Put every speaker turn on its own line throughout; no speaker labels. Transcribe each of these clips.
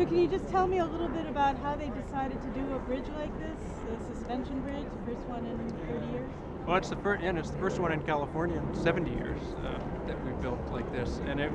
can you just tell me a little bit about how they decided to do a bridge like this, a suspension bridge, the first one in 30 years?
Well, it's the first one in California in 70 years that we built like this, and it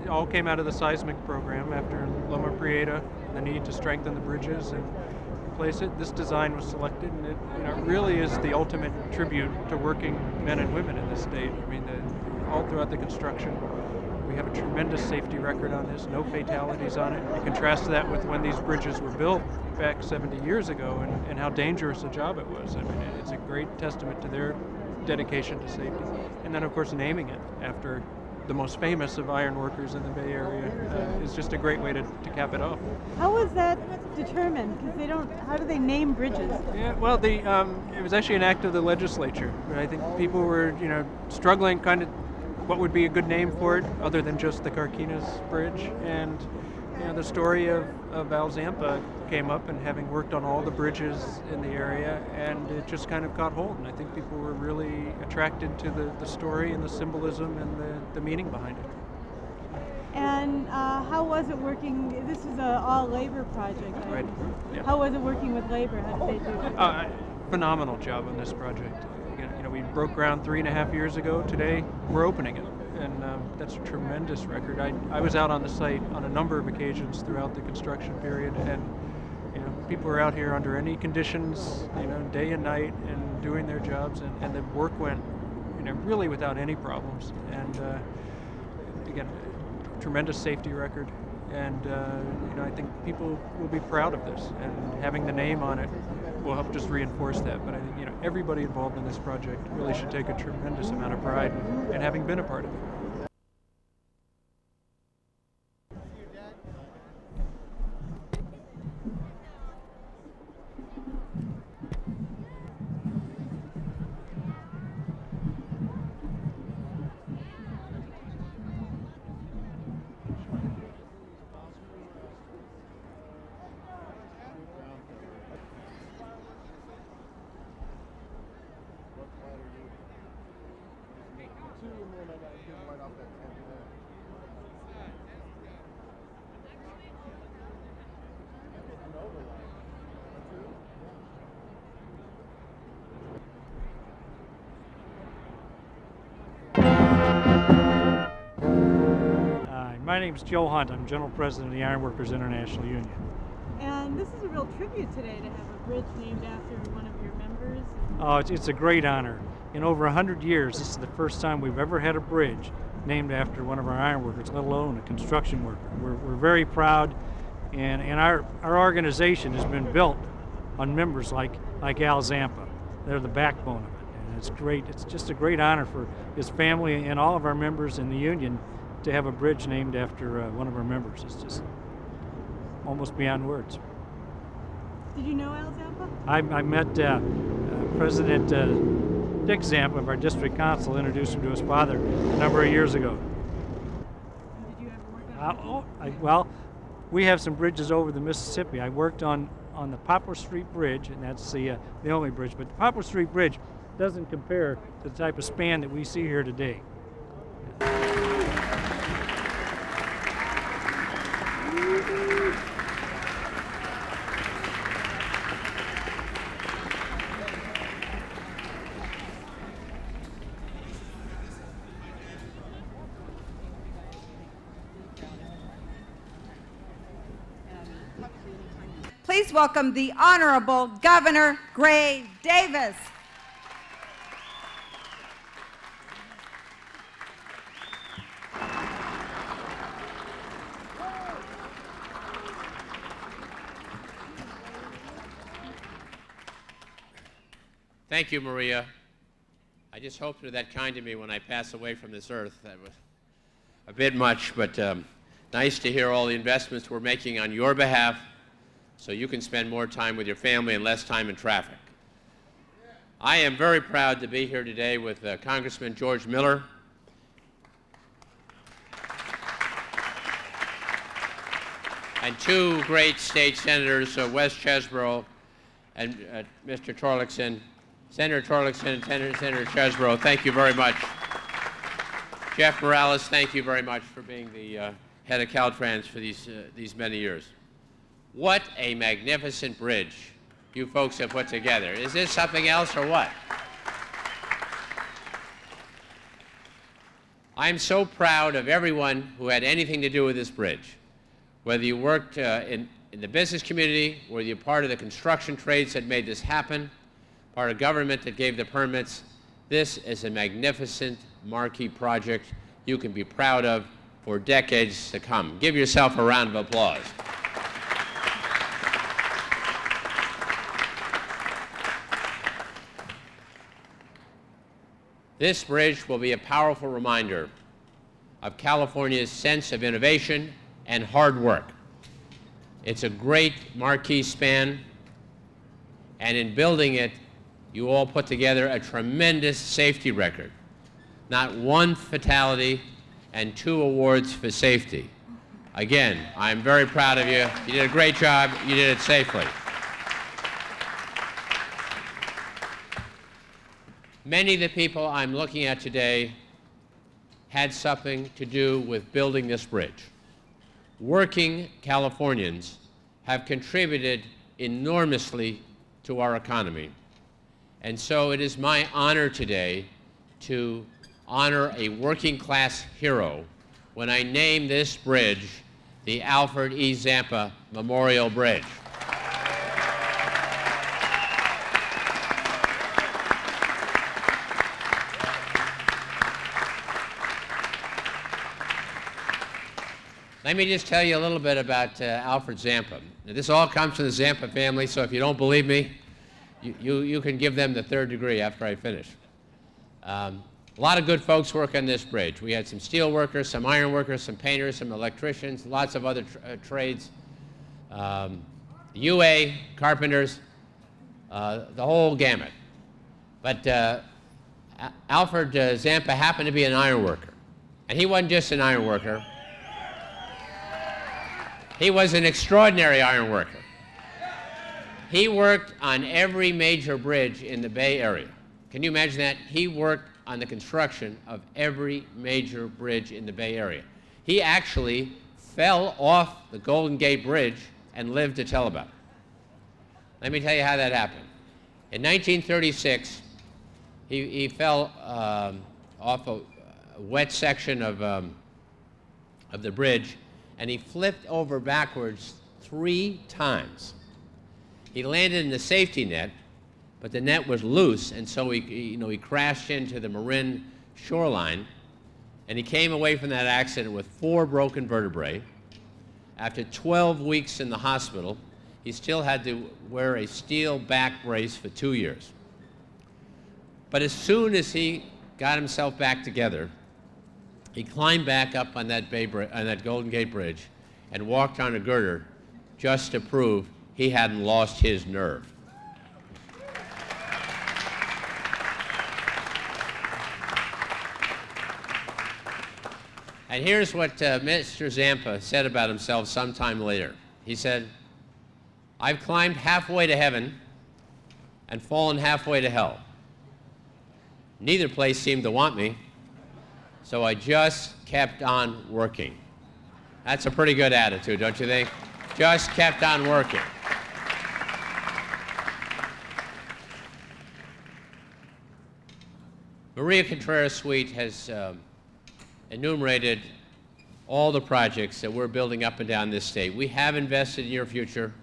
all came out of the seismic program after Loma Prieta, the need to strengthen the bridges and replace it. This design was selected, and it really is the ultimate tribute to working men and women in this state. I mean, all throughout the construction, we have a tremendous safety record on this, no fatalities on it. You contrast that with when these bridges were built back 70 years ago and how dangerous a job it was. I mean, it's a great testament to their dedication to safety. And then, of course, naming it after the most famous of iron workers in the Bay Area is just a great way to cap it off.
How was that determined? Because how do they name bridges?
Yeah, well, it was actually an act of the legislature. I think people were, struggling kind of what would be a good name for it other than just the Carquinez Bridge. And the story of Al Zampa came up, and having worked on all the bridges in the area, and it just kind of caught hold. And I think people were really attracted to the story and the symbolism and the meaning behind it.
And how was it working? This is an all-labor project.
Right. Yeah.
How was it working with labor? How did they do it?
Phenomenal job on this project. We broke ground 3.5 years ago. Today, we're opening it. And that's a tremendous record. I was out on the site on a number of occasions throughout the construction period, and people were out here under any conditions, day and night, and doing their jobs, and the work went, really without any problems. And again, tremendous safety record, and I think people will be proud of this, and having the name on it will help just reinforce that. But I think everybody involved in this project really should take a tremendous amount of pride in having been a part of it.
My name is Joe Hunt. I'm General President of the Iron Workers International Union.
And this is a real tribute today to have a bridge named after one of your members.
Oh, it's a great honor. In over 100 years, this is the first time we've ever had a bridge named after one of our iron workers, let alone a construction worker. We're very proud, and our organization has been built on members like Al Zampa. They're the backbone of it, and it's great. It's just a great honor for his family and all of our members in the union to have a bridge named after one of our members. It's just almost beyond words.
Did you know Al Zampa?
I met President Dick Zampa of our district council, introduced him to his father a number of years ago.
Did you ever work on
well, we have some bridges over the Mississippi. I worked on the Poplar Street Bridge, and that's the only bridge, but the Poplar Street Bridge doesn't compare to the type of span that we see here today.
Please welcome the Honorable Governor Gray Davis.
Thank you, Maria. I just hope you're that kind to me when I pass away from this earth. That was a bit much, but nice to hear all the investments we're making on your behalf so you can spend more time with your family and less time in traffic. I am very proud to be here today with Congressman George Miller. And two great state senators, Wes Chesbrough and Mr. Torlakson. Senator Torlakson and Senator Chesbrough, thank you very much. Jeff Morales, thank you very much for being the head of Caltrans for these many years. What a magnificent bridge you folks have put together. Is this something else or what? I'm so proud of everyone who had anything to do with this bridge. Whether you worked in the business community, whether you're part of the construction trades that made this happen, part of government that gave the permits, this is a magnificent marquee project you can be proud of for decades to come. Give yourself a round of applause. This bridge will be a powerful reminder of California's sense of innovation and hard work. It's a great marquee span, and in building it, you all put together a tremendous safety record. Not one fatality and 2 awards for safety. Again, I'm very proud of you. You did a great job. You did it safely. Many of the people I'm looking at today had something to do with building this bridge. Working Californians have contributed enormously to our economy. And so it is my honor today to honor a working class hero when I name this bridge the Alfred E. Zampa Memorial Bridge. Let me just tell you a little bit about Alfred Zampa. Now, this all comes from the Zampa family, so if you don't believe me, you can give them the 3rd degree after I finish. A lot of good folks work on this bridge. We had some steel workers, some iron workers, some painters, some electricians, lots of other trades, UA, carpenters, the whole gamut. But Alfred Zampa happened to be an iron worker. And he wasn't just an iron worker. He was an extraordinary iron worker. He worked on every major bridge in the Bay Area. Can you imagine that? He worked on the construction of every major bridge in the Bay Area. He actually fell off the Golden Gate Bridge and lived to tell about it. Let me tell you how that happened. In 1936, he fell off a wet section of the bridge, and he flipped over backwards 3 times. He landed in the safety net, but the net was loose, and so he crashed into the Marin shoreline, and he came away from that accident with 4 broken vertebrae. After 12 weeks in the hospital, he still had to wear a steel back brace for 2 years. But as soon as he got himself back together, he climbed back up on that Golden Gate Bridge and walked on a girder just to prove he hadn't lost his nerve. And here's what Mr. Zampa said about himself sometime later. He said, "I've climbed halfway to heaven and fallen halfway to hell. Neither place seemed to want me, so I just kept on working." That's a pretty good attitude, don't you think? Just kept on working. Maria Contreras-Sweet has enumerated all the projects that we're building up and down this state. We have invested in your future.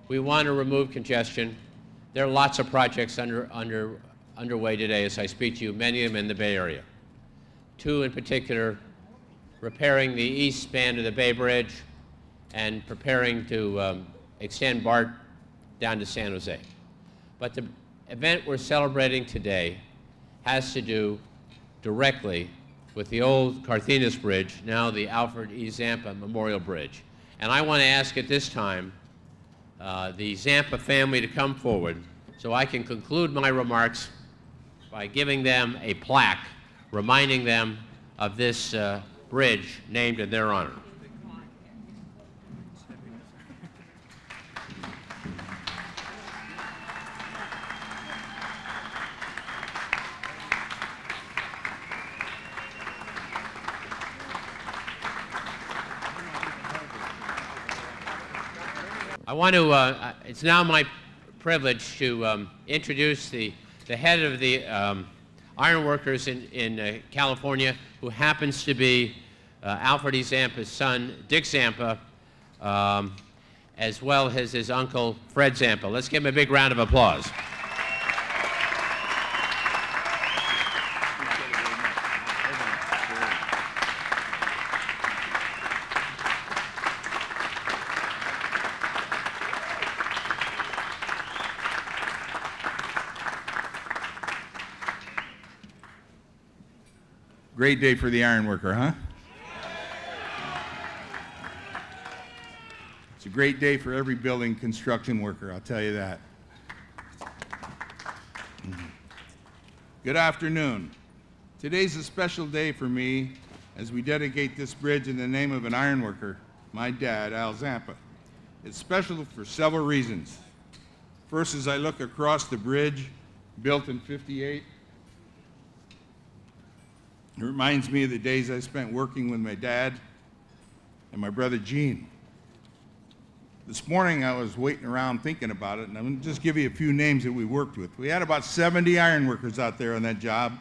We want to remove congestion. There are lots of projects underway today as I speak to you, many of them in the Bay Area. 2 in particular, repairing the east span of the Bay Bridge and preparing to extend BART down to San Jose. But the event we're celebrating today has to do directly with the old Cardenas Bridge, now the Alfred E. Zampa Memorial Bridge. And I want to ask at this time the Zampa family to come forward so I can conclude my remarks by giving them a plaque reminding them of this bridge named in their honor. want to, it's now my privilege to introduce the head of the ironworkers in California, who happens to be Alfred E. Zampa's son, Dick Zampa, as well as his uncle, Fred Zampa. Let's give him a big round of applause.
Great day for the ironworker, huh? It's a great day for every building construction worker, I'll tell you that. Good afternoon. Today's a special day for me as we dedicate this bridge in the name of an ironworker, my dad, Al Zampa. It's special for several reasons. First, as I look across the bridge, built in '58, it reminds me of the days I spent working with my dad and my brother Gene. This morning I was waiting around thinking about it, and I'm going to just give you a few names that we worked with. We had about 70 ironworkers out there on that job,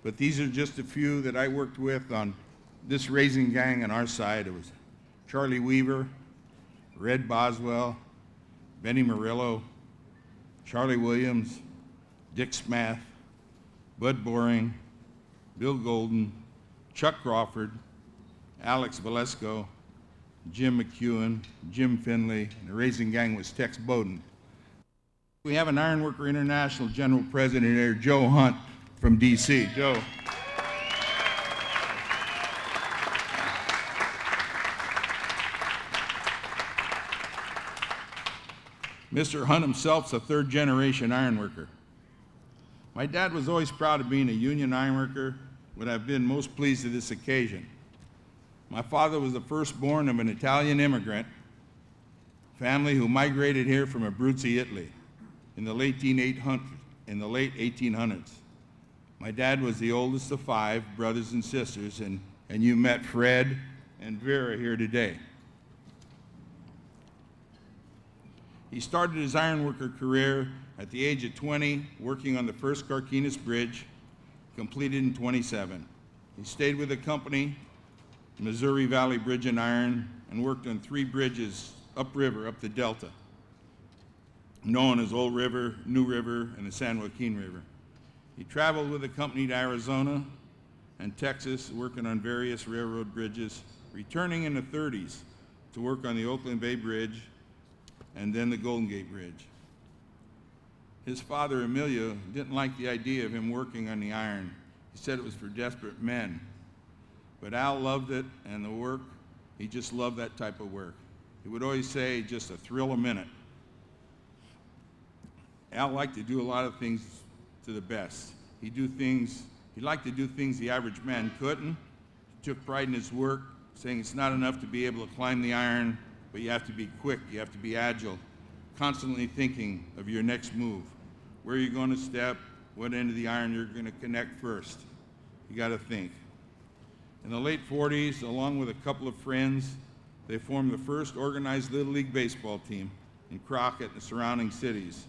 but these are just a few that I worked with on this raising gang on our side. It was Charlie Weaver, Red Boswell, Benny Murillo, Charlie Williams, Dick Smath, Bud Boring, Bill Golden, Chuck Crawford, Alex Valesco, Jim McEwen, Jim Finley, and the raising gang was Tex Bowden. We have an Ironworker International General President here, Joe Hunt from DC. Joe. Mr. Hunt himself's a third-generation ironworker. My dad was always proud of being a union ironworker, but I've been most pleased at this occasion. My father was the firstborn of an Italian immigrant family who migrated here from Abruzzi, Italy in the late 1800s. My dad was the oldest of 5 brothers and sisters, and you met Fred and Vera here today. He started his ironworker career at the age of 20, working on the first Carquinez Bridge, completed in 27. He stayed with the company, Missouri Valley Bridge and Iron, and worked on 3 bridges upriver, up the Delta, known as Old River, New River, and the San Joaquin River. He traveled with the company to Arizona and Texas, working on various railroad bridges, returning in the 30s to work on the Oakland Bay Bridge and then the Golden Gate Bridge. His father, Emilio, didn't like the idea of him working on the iron. He said it was for desperate men. But Al loved it, and the work, he just loved that type of work. He would always say, just a thrill a minute. Al liked to do a lot of things to the best. He liked to do things the average man couldn't. He took pride in his work, saying it's not enough to be able to climb the iron, but you have to be quick, you have to be agile, constantly thinking of your next move. Where you're going to step, what end of the iron you're going to connect first. You got to think. In the late 40s, along with a couple of friends, they formed the first organized Little League baseball team in Crockett and the surrounding cities.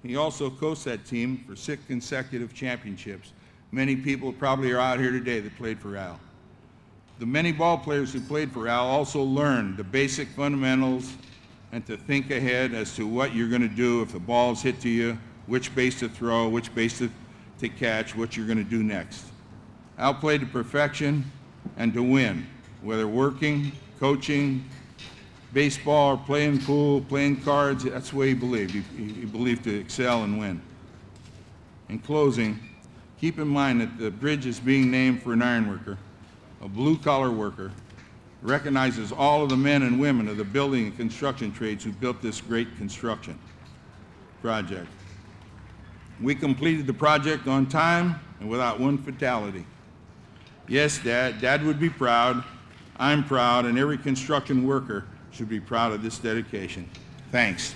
He also coached that team for 6 consecutive championships. Many people probably are out here today that played for Al. The many ball players who played for Al also learned the basic fundamentals and to think ahead as to what you're going to do if the ball's hit to you, which base to throw, which base to catch, what you're going to do next. Al played to perfection and to win, whether working, coaching, baseball, or playing pool, playing cards. That's the way he believed. He believed to excel and win. In closing, keep in mind that the bridge is being named for an ironworker, a blue-collar worker, recognizes all of the men and women of the building and construction trades who built this great construction project. We completed the project on time and without one fatality. Yes, Dad. Dad would be proud. I'm proud, and every construction worker should be proud of this dedication. Thanks.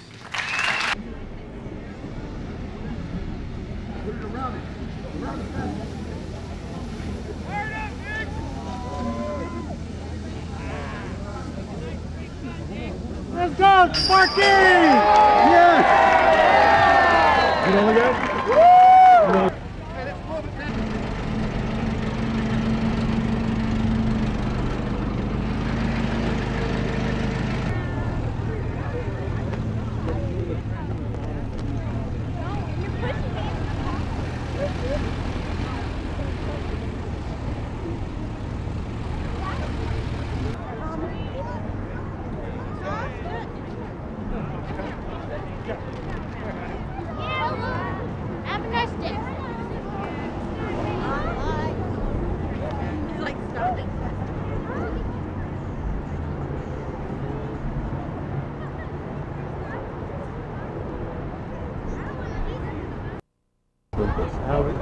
Let's go!
out, Sparky! Yes! You know the guy? No.
Have a nice day. He's like, stop it.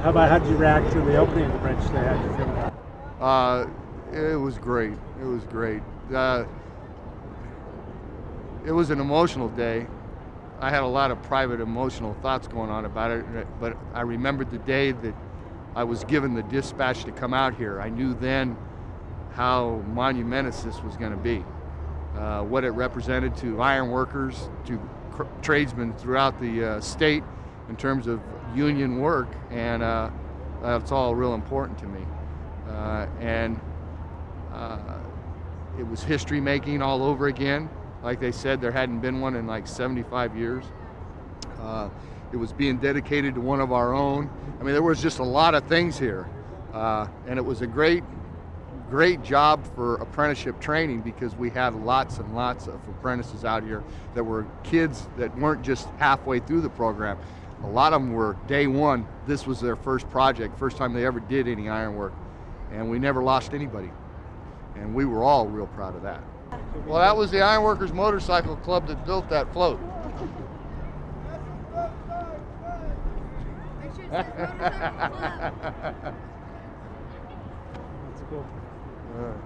How did you react to the opening of the bridge today? How did you feel about it?
It was great. It was great. It was an emotional day. I had a lot of private emotional thoughts going on about it, but I remembered the day that I was given the dispatch to come out here. I knew then how monumentous this was going to be, what it represented to iron workers, to tradesmen throughout the state in terms of union work, and that's all real important to me. It was history making all over again. Like they said, there hadn't been one in like 75 years. It was being dedicated to one of our own. I mean, there was just a lot of things here. And it was a great job for apprenticeship training, because we had lots and lots of apprentices out here that were kids that weren't just halfway through the program. A lot of them were day one. This was their first project, first time they ever did any iron work. And we never lost anybody. And we were all real proud of that. Well, that was the Ironworkers Motorcycle Club that built that float.
That's cool.
All right.